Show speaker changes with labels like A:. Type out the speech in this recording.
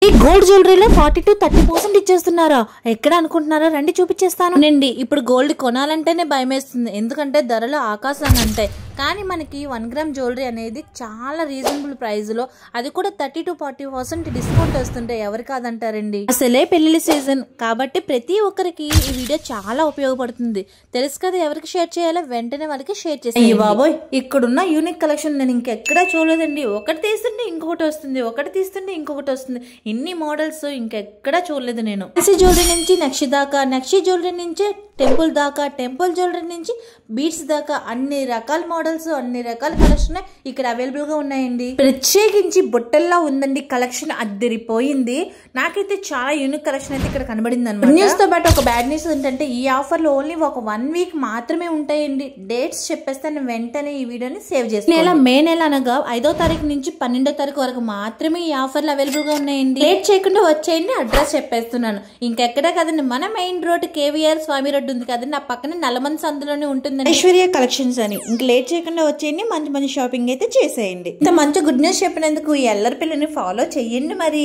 A: ఈ gold జ్యువెలరీలో 40 to 30% ఇచ్చేస్తున్నారా? ఎక్కడ అనుకుంటున్నారా? రండి చూపించేస్తాను నండి. ఇప్పుడు గోల్డ్ కొనాలంటేనే భయం వేస్తుంది, ఎందుకంటే ధరలు ఆకాశాన్ని అంటాయి. కానీ మనకి 1 గ్రామ్ జ్యువెలరీ అనేది చాలా రీజనబుల్ ప్రైస్ లో, అది కూడా 30 to 40% డిస్కౌంట్ వస్తుంటే ఎవరు కాదంటారండి. అసలే పెళ్లి సీజన్ కాబట్టి ప్రతి ఒక్కరికి ఈ వీడియో చాలా ఉపయోగపడుతుంది. తెలుసు కదా ఎవరికి షేర్ చేయాలో, వెంటనే వాళ్ళకి షేర్ చేసి. బాబోయ్, ఇక్కడున్న యూనిక్ కలెక్షన్ నేను ఇంకెక్కడా చూడలేదండి. ఒకటి తీస్తుంటే ఇంకొకటి వస్తుంది, ఒకటి తీస్తుంటే ఇంకొకటి వస్తుంది. ఇన్ని మోడల్స్ ఇంకెక్కడా చూడలేదు నేను. ఫ్యాన్సీ జ్యువెలరీ నుంచి నక్షి దాకా, నక్షి జ్యువెలరీ నుంచి టెంపుల్ దాకా, టెంపుల్ జ్యువెలరీ నుంచి బీడ్స్ దాకా అన్ని రకాల మోడల్స్, అన్ని రకాల కలెక్షన్ ఇక్కడ అవైలబుల్ గా ఉన్నాయండి. ప్రత్యేకించి బుట్టల్లా ఉందండి కలెక్షన్, అద్దరిపోయింది. నాకైతే చాలా యూనిక్ కలెక్షన్ అయితే ఇక్కడ కనబడింది అనమాట. న్యూస్ తో పాటు ఒక బ్యాడ్ న్యూస్ ఏంటంటే ఈ ఆఫర్లు ఓన్లీ ఒక 1 వీక్ మాత్రమే ఉంటాయండి. డేట్స్ చెప్పేస్తే నేను వెంటనే ఈ వీడియోని సేవ్ చేస్తాను. మే నెల అనగా 5వ తారీఖు నుంచి 12వ తారీఖు వరకు మాత్రమే ఈ ఆఫర్లు అవైలబుల్ గా ఉన్నాయండి. లేట్ చేయకుండా వచ్చేయండి, అడ్రస్ చెప్పేస్తున్నాను. ఇంకెక్కడే కదండి, మన మెయిన్ రోడ్ కేవీఆర్ స్వామి రోడ్ ఉంది కదండి, ఆ పక్కన నల్లమన్ సందులోనే ఉంటుంది ఐశ్వర్య కలెక్షన్స్ అని. ఇంక లేట్ చేయకుండా వచ్చేయండి, మంచి మంచి షాపింగ్ అయితే చేసేయండి. ఇంత మంచి గుడ్ న్యూస్ చెప్పినందుకు ఈ ఎల్లరి పిల్లని ఫాలో చెయ్యండి మరి.